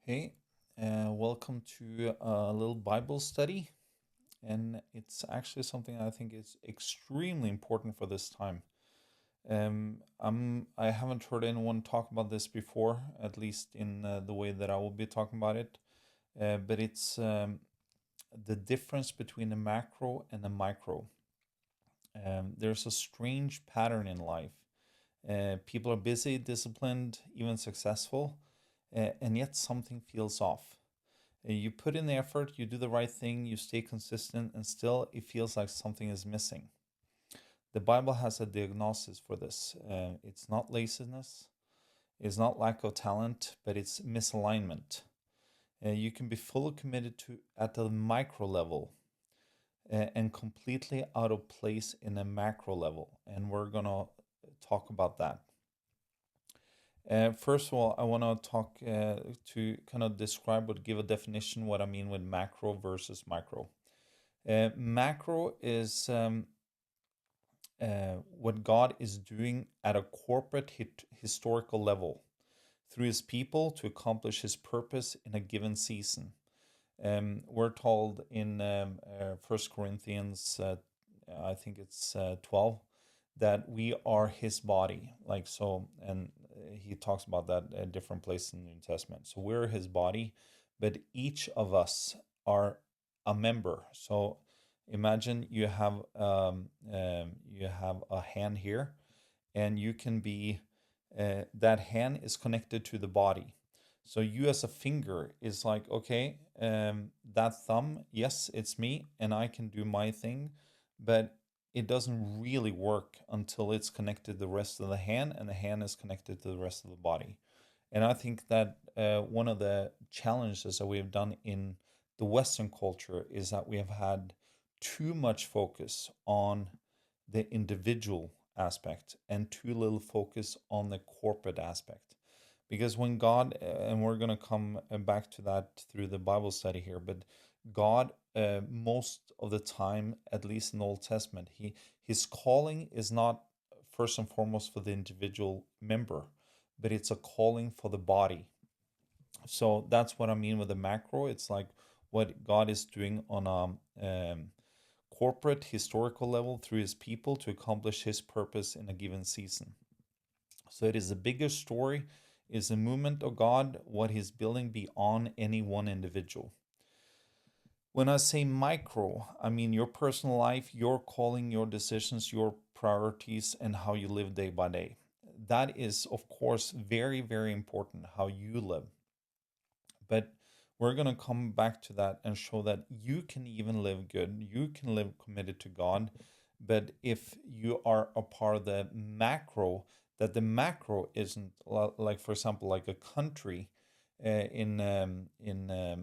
Hey, welcome to a little Bible study. And it's actually something I think is extremely important for this time. I haven't heard anyone talk about this before, at least in the way that I will be talking about it. But it's the difference between a macro and a micro. There's a strange pattern in life. People are busy, disciplined, even successful, and yet something feels off. You put in the effort, you do the right thing, you stay consistent, and still it feels like something is missing. The Bible has a diagnosis for this. It's not laziness, it's not lack of talent, but it's misalignment. You can be fully committed to at the micro level and completely out of place in a macro level. And we're going to talk about that. First of all, I want to talk to kind of describe or give a definition what I mean with macro versus micro. Macro is what God is doing at a corporate historical level through his people to accomplish his purpose in a given season. We're told in 1 Corinthians, I think it's 12, that we are his body. Like so, and he talks about that at different places in the New Testament. So we're his body, but each of us are a member. So imagine you have a hand here, and you can be that hand is connected to the body. So you as a finger is like, okay, that thumb, yes, it's me, and I can do my thing, but it doesn't really work until it's connected to the rest of the hand, and the hand is connected to the rest of the body. And I think that one of the challenges that we have done in the Western culture is that we have had too much focus on the individual aspect and too little focus on the corporate aspect. Because when God, and we're going to come back to that through the Bible study here, but God, most of the time, at least in the Old Testament, his calling is not first and foremost for the individual member, but it's a calling for the body. So that's what I mean with the macro. It's like what God is doing on a corporate historical level through his people to accomplish his purpose in a given season. So it is a bigger story, is a movement of God, what he's building beyond any one individual. When I say micro, I mean your personal life, your calling, your decisions, your priorities, and how you live day by day. That is, of course, very, very important how you live. But we're going to come back to that and show that you can even live good. You can live committed to God. But if you are a part of the macro, that the macro isn't like, for example, like a country. In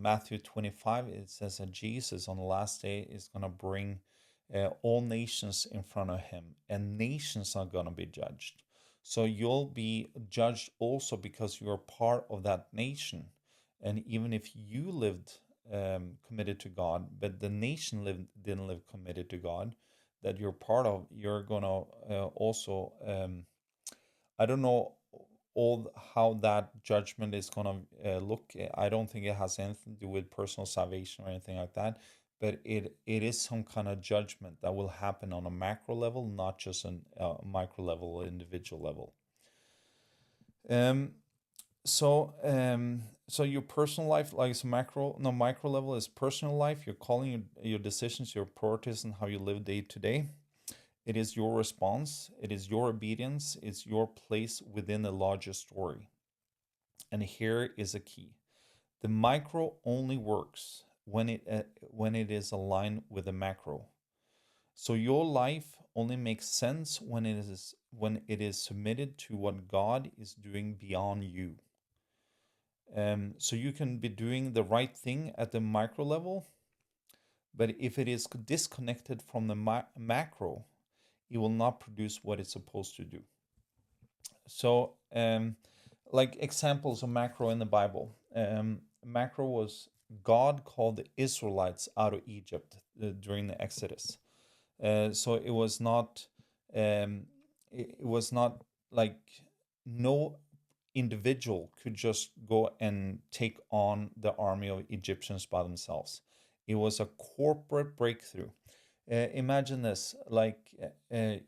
Matthew 25, it says that Jesus on the last day is going to bring all nations in front of him, and nations are going to be judged. So you'll be judged also because you're part of that nation. And even if you lived committed to God, but the nation didn't live committed to God, that you're part of, you're gonna also. I don't know all how that judgment is gonna look. I don't think it has anything to do with personal salvation or anything like that. But it is some kind of judgment that will happen on a macro level, not just on a micro level or individual level. Um, so your personal life, like it's macro, no micro level is personal life. You're calling your decisions, your priorities, and how you live day to day. It is your response. It is your obedience. It's your place within a larger story. And here is a key: the micro only works when it is aligned with the macro. So your life only makes sense when it is submitted to what God is doing beyond you. So you can be doing the right thing at the micro level, but if it is disconnected from the macro, it will not produce what it's supposed to do. So, like examples of macro in the Bible, macro was God called the Israelites out of Egypt during the Exodus. So it was not like no individual could just go and take on the army of Egyptians by themselves. It was a corporate breakthrough. Imagine this, like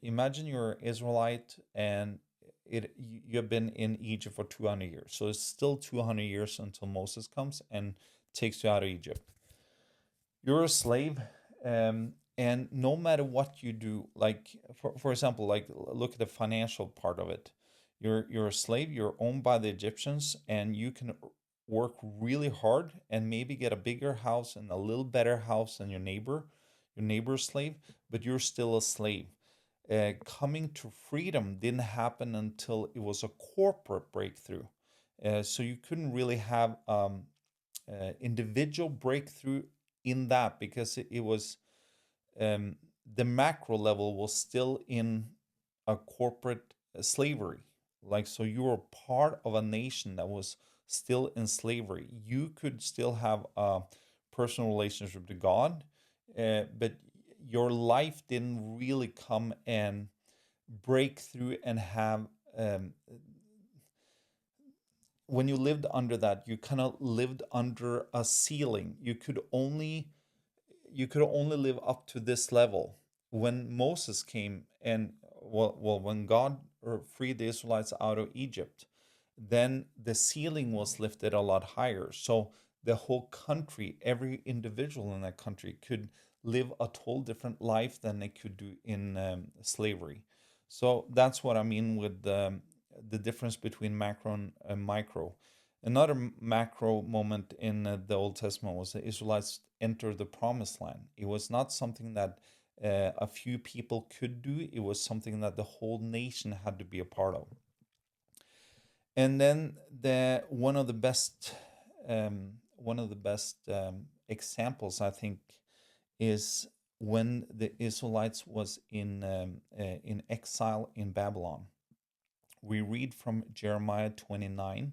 imagine you're Israelite and you've been in Egypt for 200 years. So it's still 200 years until Moses comes and takes you out of Egypt. You're a slave, and no matter what you do, like for example, like look at the financial part of it. You're a slave, you're owned by the Egyptians, and you can work really hard and maybe get a bigger house and a little better house than your neighbor's slave, but you're still a slave. Coming to freedom didn't happen until it was a corporate breakthrough. So you couldn't really have individual breakthrough in that because it was um, the macro level was still in a corporate slavery. Like, so you were part of a nation that was still in slavery. You could still have a personal relationship to God, but your life didn't really come and break through and have when you lived under that, you kind of lived under a ceiling. You could only live up to this level. When Moses came and when God freed the Israelites out of Egypt, then the ceiling was lifted a lot higher. So the whole country, every individual in that country could live a total different life than they could do in slavery. So that's what I mean with the difference between macro and micro. Another macro moment in the Old Testament was the Israelites entered the promised land. It was not something that a few people could do, it was something that the whole nation had to be a part of. And then the one of the best examples, I think, is when the Israelites was in exile in Babylon. We read from Jeremiah 29,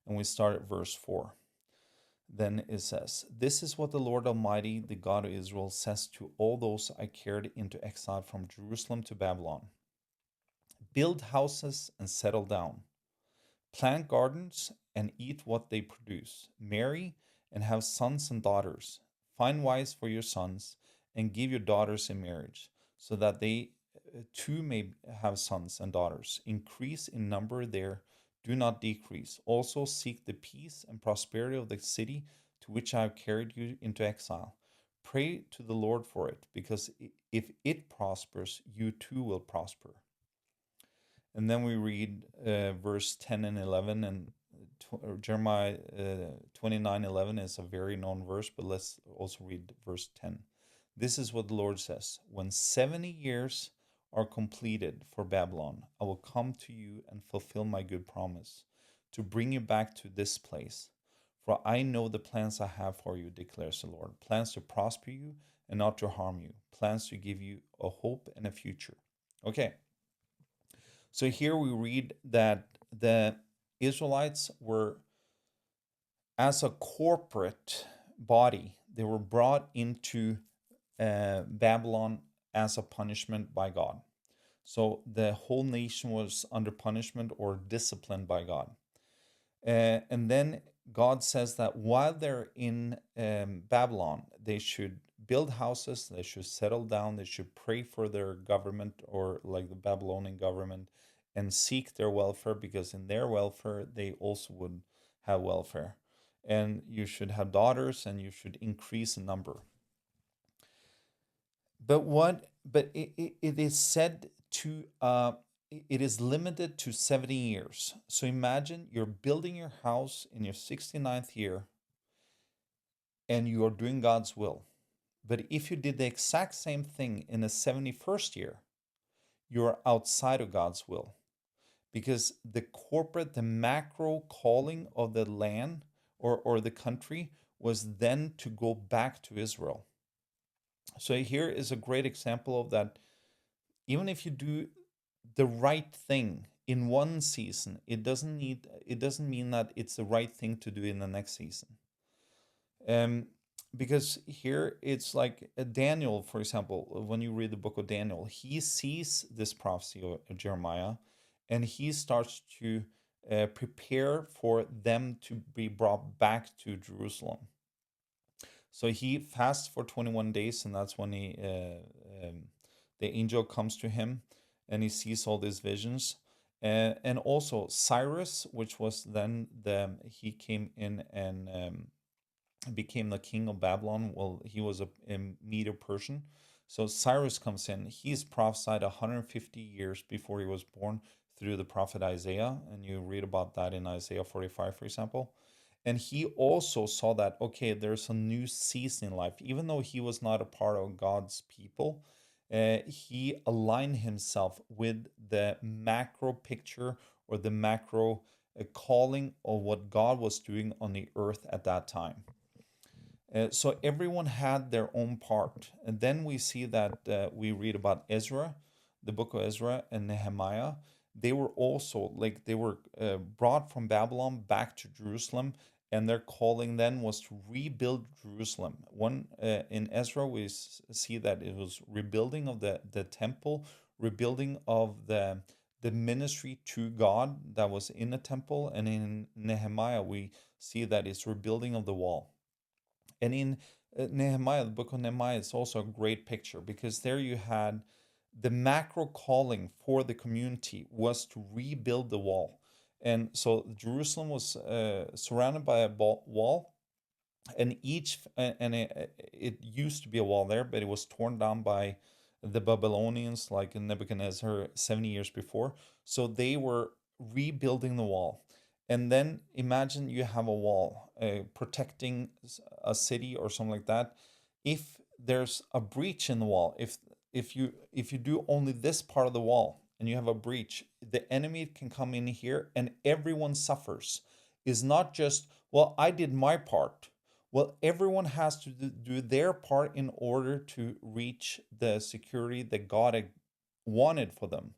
and we start at verse 4. Then it says, "This is what the Lord Almighty, the God of Israel, says to all those I carried into exile from Jerusalem to Babylon: Build houses and settle down. Plant gardens and eat what they produce. Marry and have sons and daughters. Find wives for your sons and give your daughters in marriage, so that they too may have sons and daughters. Increase in number there, do not decrease. Also seek the peace and prosperity of the city to which I have carried you into exile. Pray to the Lord for it, because if it prospers, you too will prosper." And then we read verse 10 and 11, and Jeremiah 29:11 is a very known verse, but let's also read verse 10. "This is what the Lord says: When 70 years are completed for Babylon, I will come to you and fulfill my good promise to bring you back to this place. For I know the plans I have for you, declares the Lord, plans to prosper you and not to harm you, plans to give you a hope and a future." Okay, so here we read that the Israelites were, as a corporate body, they were brought into Babylon as a punishment by God. So the whole nation was under punishment or disciplined by God. And then God says that while they're in Babylon, they should build houses, they should settle down, they should pray for their government, or like the Babylonian government, and seek their welfare, because in their welfare, they also would have welfare. And you should have daughters and you should increase in number. But it is said to it is limited to 70 years. So imagine you're building your house in your 69th year and you are doing God's will. But if you did the exact same thing in the 71st year, you're outside of God's will, because the macro calling of the land, or the country, was then to go back to Israel. So here is a great example of that. Even if you do the right thing in one season, it doesn't mean that it's the right thing to do in the next season. Um, because here it's like Daniel, for example. When you read the book of Daniel, he sees this prophecy of Jeremiah, and he starts to prepare for them to be brought back to Jerusalem. So he fasts for 21 days, and that's when the angel comes to him and he sees all these visions. And also Cyrus, which was then he came in and became the king of Babylon. Well, he was a Medo Persian. So Cyrus comes in. He's prophesied 150 years before he was born through the prophet Isaiah. And you read about that in Isaiah 45, for example. And he also saw that, okay, there's a new season in life. Even though he was not a part of God's people, he aligned himself with the macro picture or the macro calling of what God was doing on the earth at that time. So everyone had their own part. And then we see that we read about Ezra, the book of Ezra and Nehemiah. They were also like they were brought from Babylon back to Jerusalem, and their calling then was to rebuild Jerusalem. One in Ezra, we see that it was rebuilding of the temple, rebuilding of the ministry to God that was in the temple, and in Nehemiah we see that it's rebuilding of the wall. And in Nehemiah, the book of Nehemiah, is also a great picture because there you had the macro calling for the community was to rebuild the wall. And so Jerusalem was surrounded by a wall, and it used to be a wall there, but it was torn down by the Babylonians, like in Nebuchadnezzar 70 years before. So they were rebuilding the wall. And then imagine you have a wall protecting a city or something like that. If there's a breach in the wall, if you do only this part of the wall and you have a breach, the enemy can come in here and everyone suffers. Is not just, well, I did my part. Well, everyone has to do their part in order to reach the security that God had wanted for them.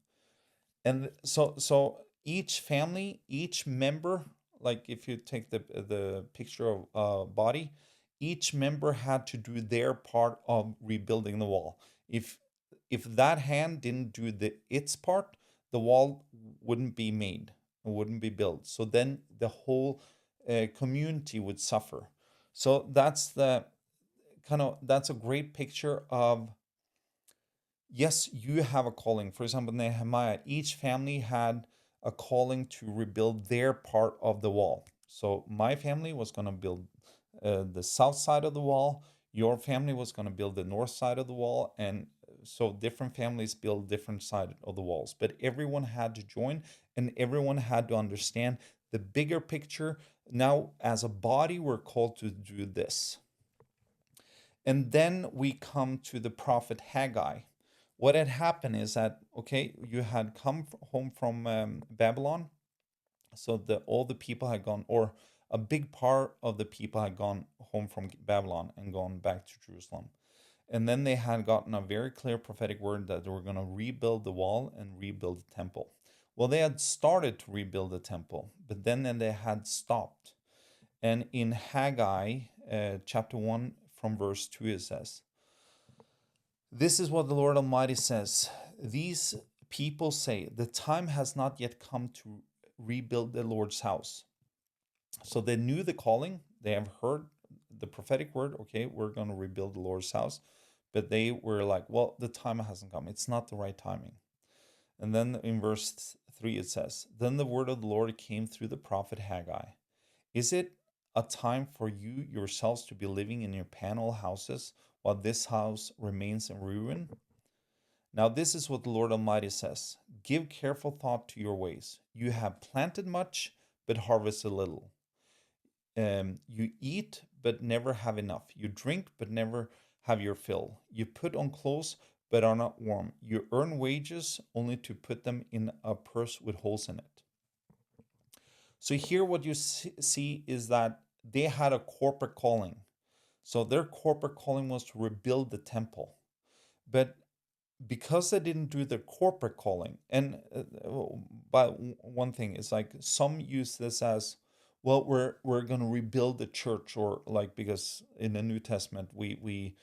And so each family, each member, like if you take the picture of a body, each member had to do their part of rebuilding the wall. If that hand didn't do its part, the wall wouldn't be made, it wouldn't be built. So then the whole community would suffer. So that's a great picture of, yes, you have a calling. For example, Nehemiah, each family had a calling to rebuild their part of the wall. So my family was going to build the south side of the wall. Your family was going to build the north side of the wall. And so different families build different side of the walls. But everyone had to join and everyone had to understand the bigger picture. Now, as a body, we're called to do this. And then we come to the prophet Haggai. What had happened is that, okay, you had come home from Babylon, so all the people had gone, or a big part of the people had gone home from Babylon and gone back to Jerusalem. And then they had gotten a very clear prophetic word that they were going to rebuild the wall and rebuild the temple. Well, they had started to rebuild the temple, but then they had stopped. And in Haggai chapter 1 from verse 2, it says, "This is what the Lord Almighty says. These people say, the time has not yet come to rebuild the Lord's house." So they knew the calling. They have heard the prophetic word. Okay, we're going to rebuild the Lord's house. But they were like, well, the time hasn't come. It's not the right timing. And then in verse 3 it says, "Then the word of the Lord came through the prophet Haggai. Is it a time for you yourselves to be living in your panel houses while this house remains in ruin? Now, this is what the Lord Almighty says: Give careful thought to your ways. You have planted much, but harvested little. You eat, but never have enough. You drink, but never have your fill. You put on clothes, but are not warm. You earn wages only to put them in a purse with holes in it." So here what you see is that they had a corporate calling. So their corporate calling was to rebuild the temple. But because they didn't do their corporate calling, and but one thing is like some use this as, well, we're going to rebuild the church, or like, because in the New Testament we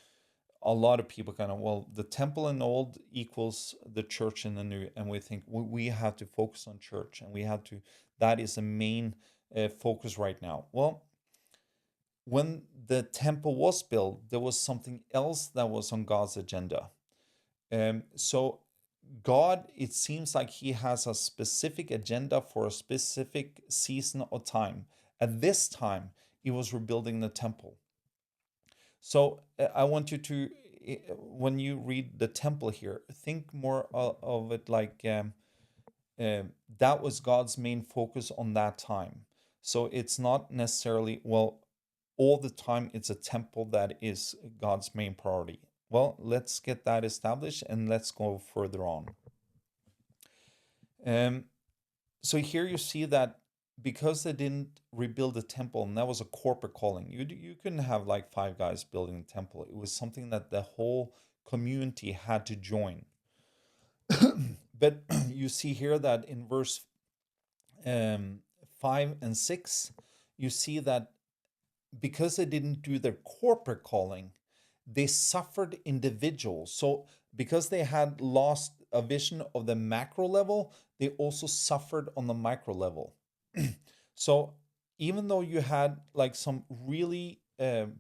a lot of people kind of, well, the temple in the old equals the church in the new, and we think we have to focus on church, and we have to, that is the main focus right now. Well, when the temple was built, there was something else that was on God's agenda. So God, it seems like He has a specific agenda for a specific season of time. At this time, He was rebuilding the temple. So I want you to, when you read the temple here, think more of it like that was God's main focus on that time. So it's not necessarily, well, all the time it's a temple that is God's main priority. Well, let's get that established and let's go further on. Um, so here you see that because they didn't rebuild the temple, and that was a corporate calling, you couldn't have like five guys building a temple. It was something that the whole community had to join. But you see here that in verse um, 5 and 6, you see that because they didn't do their corporate calling, they suffered individuals. So because they had lost a vision of the macro level, they also suffered on the micro level. So even though you had like some really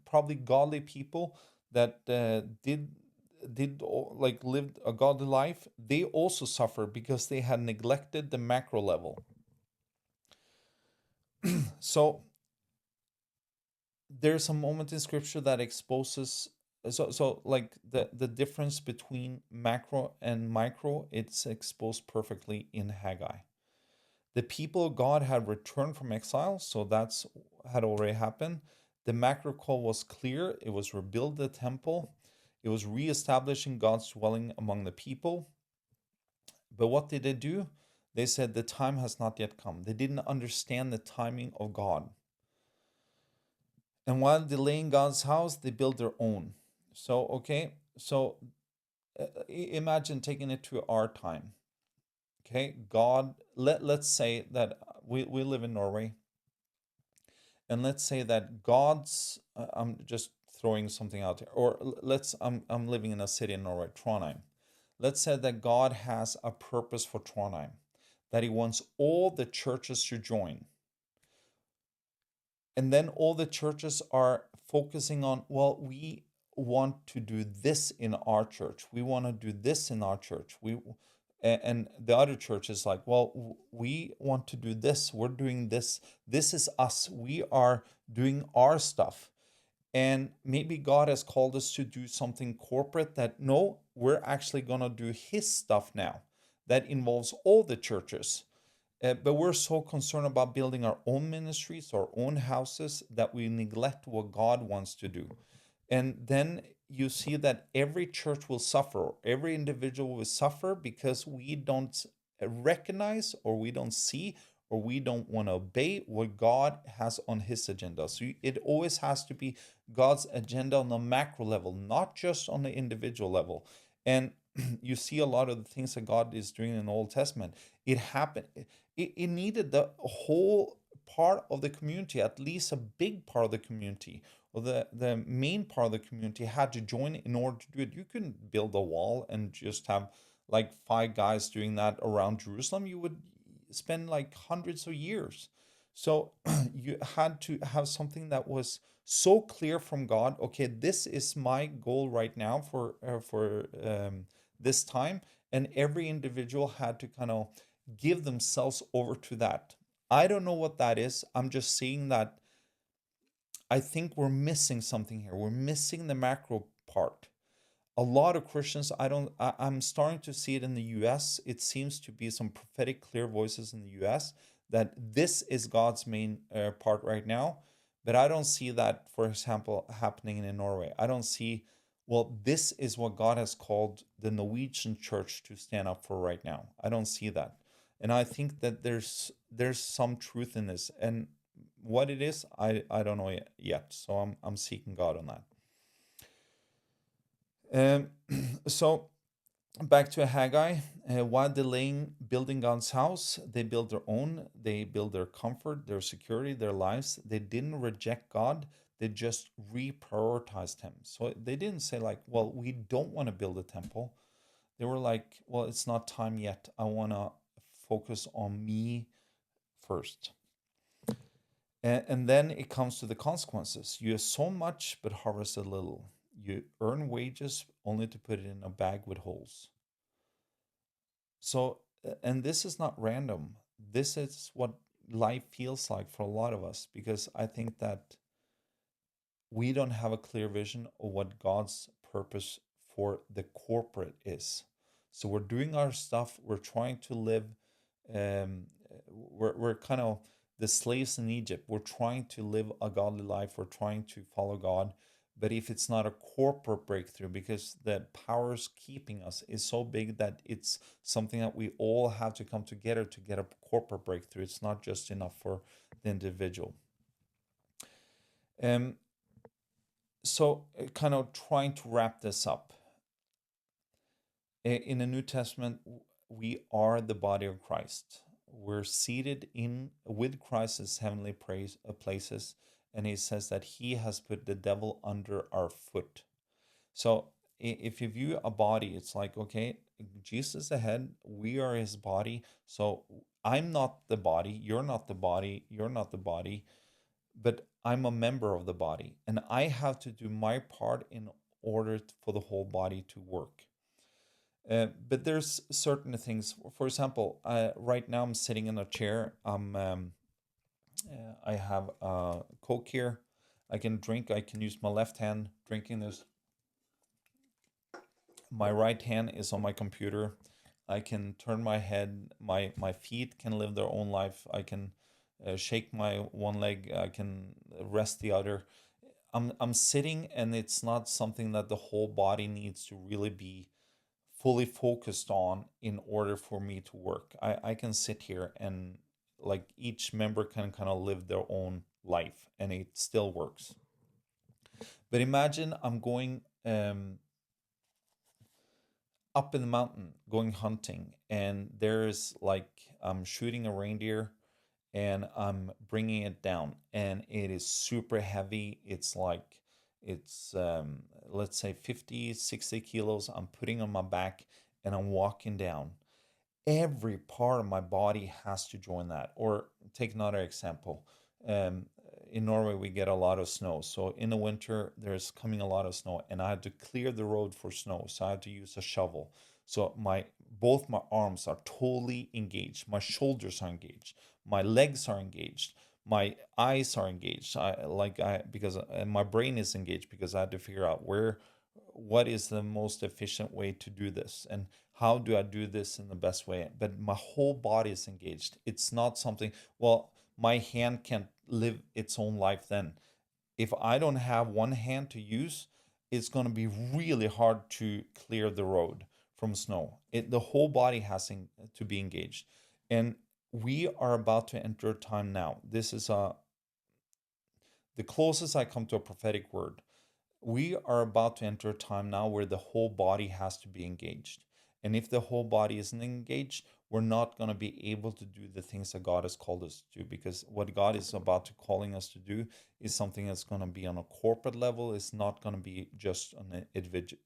probably godly people that did like lived a godly life, they also suffered because they had neglected the macro level. So there's a moment in scripture that exposes, so like the difference between macro and micro, it's exposed perfectly in Haggai. The people of God had returned from exile, so that's had already happened. The macro call was clear. It was rebuild the temple. It was reestablishing God's dwelling among the people. But what did they do? They said the time has not yet come. They didn't understand the timing of God. And while delaying God's house, they build their own. So, okay, so imagine taking it to our time. Okay, God, let's say that we live in Norway, and let's say that God's, I'm just throwing something out here, or I'm living in a city in Norway, Trondheim. Let's say that God has a purpose for Trondheim, that He wants all the churches to join. And then all the churches are focusing on, well, we want to do this in our church. We want to do this in our church. And the other church is like, well, we want to do this. We're doing this. This is us. We are doing our stuff. And maybe God has called us to do something corporate that, no, we're actually going to do His stuff now. That involves all the churches. But we're so concerned about building our own ministries, our own houses, that we neglect what God wants to do. And then you see that every church will suffer, every individual will suffer because we don't recognize, or we don't see, or we don't want to obey what God has on His agenda. So it always has to be God's agenda on the macro level, not just on the individual level. And you see a lot of the things that God is doing in the Old Testament. It happened, it needed the whole part of the community, at least a big part of the community, or the main part of the community had to join in order to do it. You couldn't build a wall and just have like five guys doing that around Jerusalem. You would spend like hundreds of years. So you had to have something that was so clear from God. Okay, this is my goal right now for this time, and every individual had to kind of give themselves over to that. I don't know what that is. I'm just seeing that I think we're missing something here. We're missing the macro part. A lot of Christians, I'm starting to see it in the US. It seems to be some prophetic clear voices in the US that this is God's main part right now. But I don't see that, for example, happening in Norway. I don't see, well, this is what God has called the Norwegian church to stand up for right now. I don't see that. And I think that there's some truth in this. And what it is, I don't know yet. So I'm seeking God on that. Um, so back to Haggai, while delaying building God's house, they build their own. They build their comfort, their security, their lives. They didn't reject God. They just reprioritized him. So they didn't say like, well, we don't want to build a temple. They were like, well, it's not time yet. I want to focus on me first. And then it comes to the consequences. You sow much but harvest a little. You earn wages only to put it in a bag with holes. So, and this is not random. This is what life feels like for a lot of us, because I think that we don't have a clear vision of what God's purpose for the corporate is. So we're doing our stuff, we're trying to live, um, we're kind of the slaves in Egypt. We're trying to live a godly life, we're trying to follow God. But if it's not a corporate breakthrough, because the powers keeping us is so big that it's something that we all have to come together to get a corporate breakthrough, it's not just enough for the individual. Um, so, kind of trying to wrap this up. In the New Testament, we are the body of Christ. We're seated in with Christ's heavenly places, and he says that he has put the devil under our foot. So, if you view a body, it's like, okay, Jesus is the head, we are his body. So, I'm not the body, you're not the body, you're not the body, but I'm a member of the body, and I have to do my part in order for the whole body to work. But there's certain things. For example, right now I'm sitting in a chair. I have a Coke here. I can drink. I can use my left hand drinking this. My right hand is on my computer. I can turn my head. My feet can live their own life. I can shake my one leg. I can rest the other. I'm sitting, and it's not something that the whole body needs to really be fully focused on in order for me to work. I can sit here and like each member can kind of live their own life and it still works. But imagine I'm going up in the mountain, going hunting, and there's like I'm shooting a reindeer and I'm bringing it down, and it is super heavy. It's like it's let's say 50, 60 kilos. I'm putting on my back and I'm walking down. Every part of my body has to join that. Or take another example. Um, in Norway, we get a lot of snow. So in the winter, there's coming a lot of snow, and I had to clear the road for snow. So I had to use a shovel. So my both my arms are totally engaged. My shoulders are engaged. My legs are engaged. My eyes are engaged. My brain is engaged because I had to figure out what is the most efficient way to do this, and how do I do this in the best way. But my whole body is engaged. It's not something, well, my hand can't live its own life then. If I don't have one hand to use, it's going to be really hard to clear the road from snow. The whole body has to be engaged. And we are about to enter a time now. This is the closest I come to a prophetic word. We are about to enter a time now where the whole body has to be engaged. And if the whole body isn't engaged, we're not going to be able to do the things that God has called us to do, because what God is about to calling us to do is something that's going to be on a corporate level. It's not going to be just on an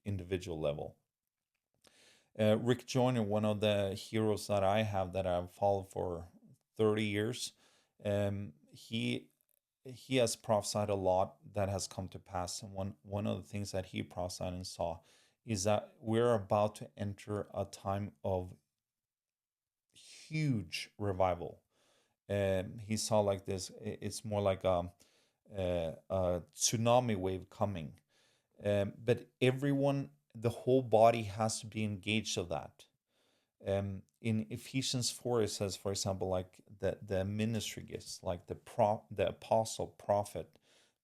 individual level. Rick Joyner, one of the heroes that I have that I've followed for 30 years, he has prophesied a lot that has come to pass. And one of the things that he prophesied and saw is that we're about to enter a time of huge revival. He saw like this, it's more like a tsunami wave coming. But everyone, the whole body has to be engaged of that. In Ephesians 4, it says, for example, like the ministry gifts, like the apostle, prophet,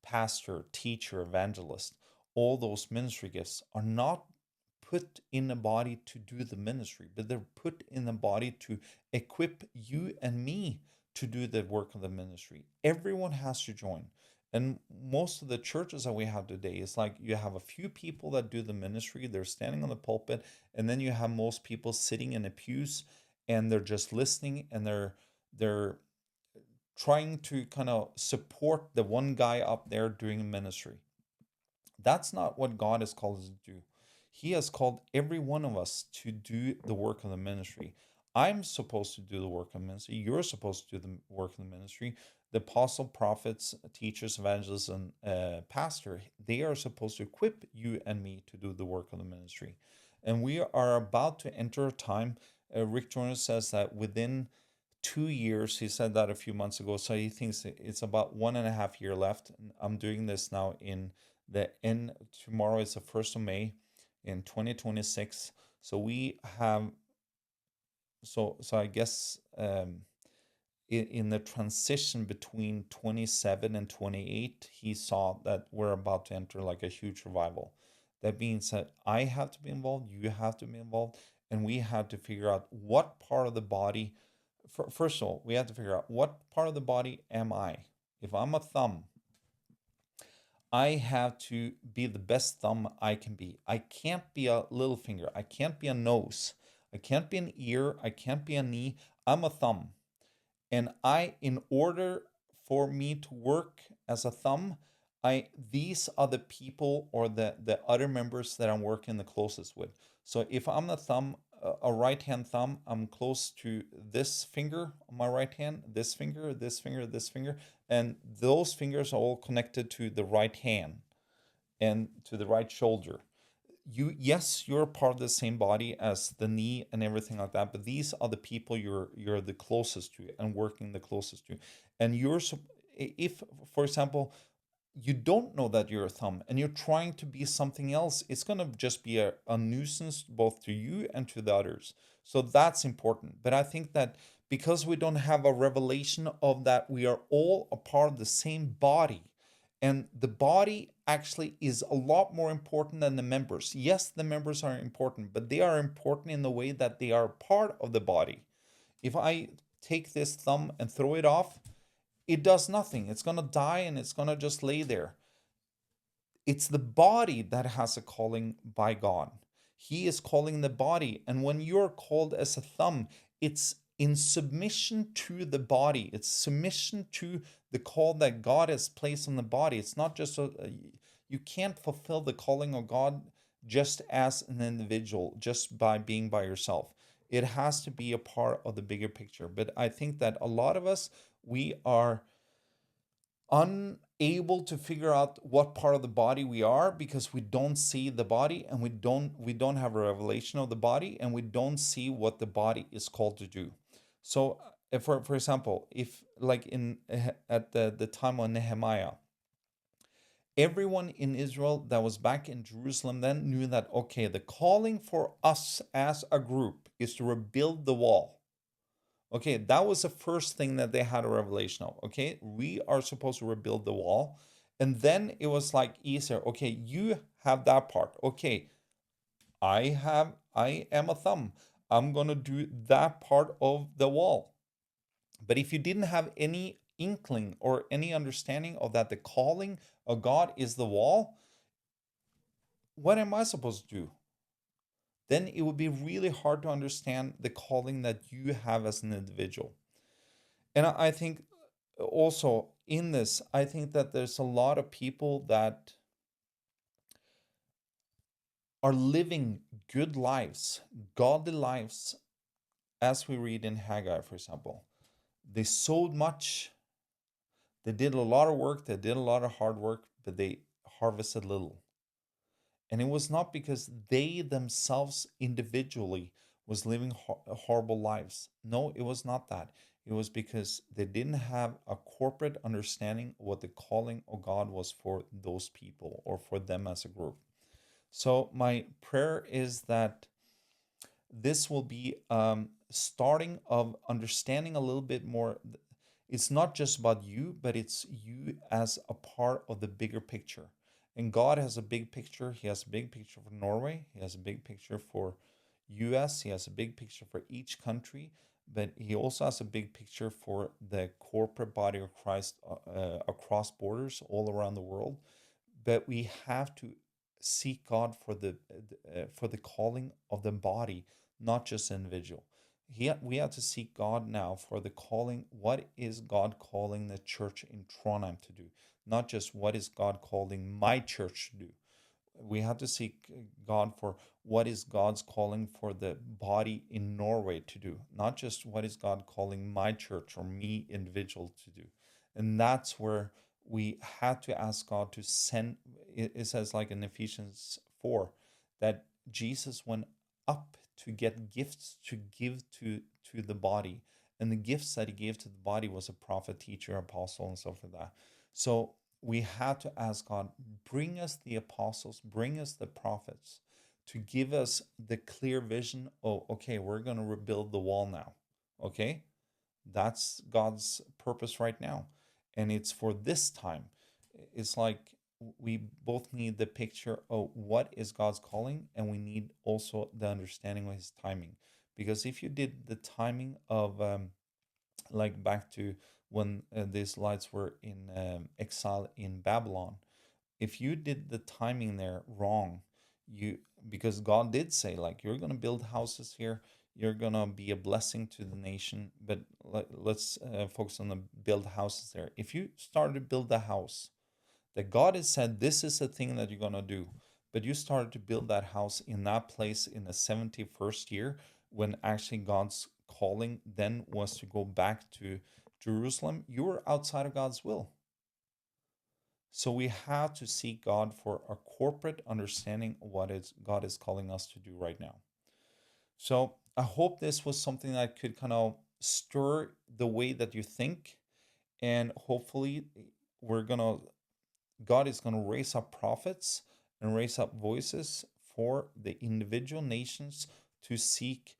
pastor, teacher, evangelist, all those ministry gifts are not put in the body to do the ministry, but they're put in the body to equip you and me to do the work of the ministry. Everyone has to join. And most of the churches that we have today is like you have a few people that do the ministry, they're standing on the pulpit, and then you have most people sitting in the pews and they're just listening, and they're trying to kind of support the one guy up there doing ministry. That's not what God has called us to do. He has called every one of us to do the work of the ministry. I'm supposed to do the work of ministry. You're supposed to do the work of the ministry. The apostle, prophets, teachers, evangelists, and pastor, they are supposed to equip you and me to do the work of the ministry. And we are about to enter a time. Rick Joyner says that within 2 years, he said that a few months ago. So he thinks it's about 1.5 year left. I'm doing this now in the end. Tomorrow is the 1st of May in 2026. So we have, so I guess in the transition between 27 and 28, he saw that we're about to enter like a huge revival. That means that I have to be involved, you have to be involved, and we have to figure out what part of the body. First of all, we have to figure out what part of the body am I. If I'm a thumb, I have to be the best thumb I can be. I can't be a little finger. I can't be a nose. I can't be an ear. I can't be a knee. I'm a thumb. And in order for me to work as a thumb, these are the people or the other members that I'm working the closest with. So if I'm a thumb, a right hand thumb, I'm close to this finger on my right hand, this finger, this finger, this finger, and those fingers are all connected to the right hand and to the right shoulder. Yes, you're part of the same body as the knee and everything like that, but these are the people you're the closest to and working the closest to. And if, for example, you don't know that you're a thumb and you're trying to be something else, it's going to just be a nuisance both to you and to the others. So that's important. But I think that because we don't have a revelation of that, we are all a part of the same body. And the body actually is a lot more important than the members. Yes, the members are important, but they are important in the way that they are part of the body. If I take this thumb and throw it off, it does nothing. It's going to die and it's going to just lay there. It's the body that has a calling by God. He is calling the body. And when you're called as a thumb, it's in submission to the body, it's submission to the call that God has placed on the body. It's not just you can't fulfill the calling of God just as an individual, just by being by yourself. It has to be a part of the bigger picture. But I think that a lot of us, we are unable to figure out what part of the body we are because we don't see the body, and we don't have a revelation of the body, and we don't see what the body is called to do. So for example, if like in at the time of Nehemiah, everyone in Israel that was back in Jerusalem then knew that, okay, the calling for us as a group is to rebuild the wall. Okay, that was the first thing that they had a revelation of. Okay, we are supposed to rebuild the wall. And then it was like easier. Okay, you have that part. Okay, I am a thumb. I'm gonna do that part of the wall. But if you didn't have any inkling or any understanding of that, the calling of God is the wall, what am I supposed to do? Then it would be really hard to understand the calling that you have as an individual. And I think also in this, I think that there's a lot of people that are living good lives, godly lives, as we read in Haggai, for example. They sowed much, they did a lot of work, they did a lot of hard work, but they harvested little. And it was not because they themselves individually was living horrible lives. No, it was not that. It was because they didn't have a corporate understanding of what the calling of God was for those people or for them as a group. So my prayer is that this will be starting of understanding a little bit more. It's not just about you, but it's you as a part of the bigger picture. And God has a big picture. He has a big picture for Norway. He has a big picture for US. He has a big picture for each country. But he also has a big picture for the corporate body of Christ across borders all around the world. But we have to seek God for the calling of the body, not just individual. We have to seek God now for the calling. What is God calling the church in Trondheim to do? Not just what is God calling my church to do. We have to seek God for what is God's calling for the body in Norway to do, not just what is God calling my church or me individual to do. And that's where we had to ask God to send. It says, like in Ephesians 4, that Jesus went up to get gifts to give to the body. And the gifts that he gave to the body was a prophet, teacher, apostle, and stuff like that. So we had to ask God, bring us the apostles, bring us the prophets to give us the clear vision. Oh, okay, we're going to rebuild the wall now. Okay, that's God's purpose right now. And it's for this time. It's like we both need the picture of what is God's calling, and we need also the understanding of his timing. Because if you did the timing of, like back to when these lights were in exile in Babylon, if you did the timing there wrong, you, because God did say, like, you're going to build houses here, you're going to be a blessing to the nation, but let's focus on the build houses there. If you started to build the house that God has said, this is the thing that you're going to do, but you started to build that house in that place in the 71st year, when actually God's calling then was to go back to Jerusalem, you were outside of God's will. So we have to seek God for a corporate understanding of what is God is calling us to do right now. So I hope this was something that could kind of stir the way that you think, and hopefully we're gonna God is gonna raise up prophets and raise up voices for the individual nations to seek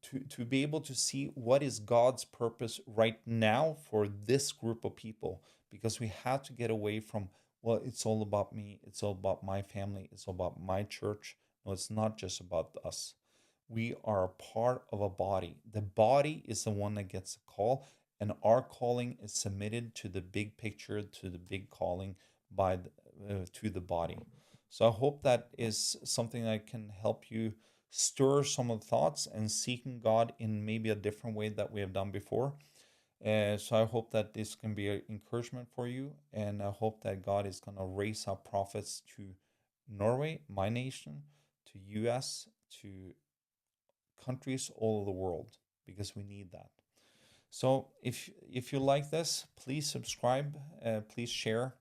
to be able to see what is God's purpose right now for this group of people, because we have to get away from, well, it's all about me, it's all about my family, it's all about my church. No, it's not just about us. We are a part of a body. The body is the one that gets a call, and our calling is submitted to the big picture, to the big calling by to the body. So I hope that is something that can help you stir some of the thoughts and seeking God in maybe a different way that we have done before. So I hope that this can be an encouragement for you, and I hope that God is going to raise up prophets to Norway, my nation, to US, to countries all over the world, because we need that. So if you like this, please subscribe, please share,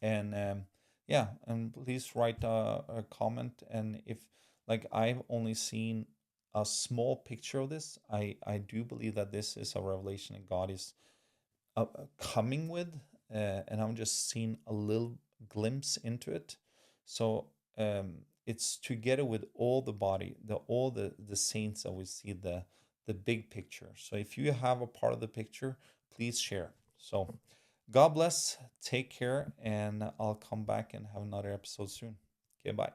and yeah, and please write a comment. And if, like, I've only seen a small picture of this, I do believe that this is a revelation that God is coming with, and I'm just seeing a little glimpse into it. So it's together with all the body, the saints, that we see the big picture. So if you have a part of the picture, please share. So God bless, take care, and I'll come back and have another episode soon. Okay, bye.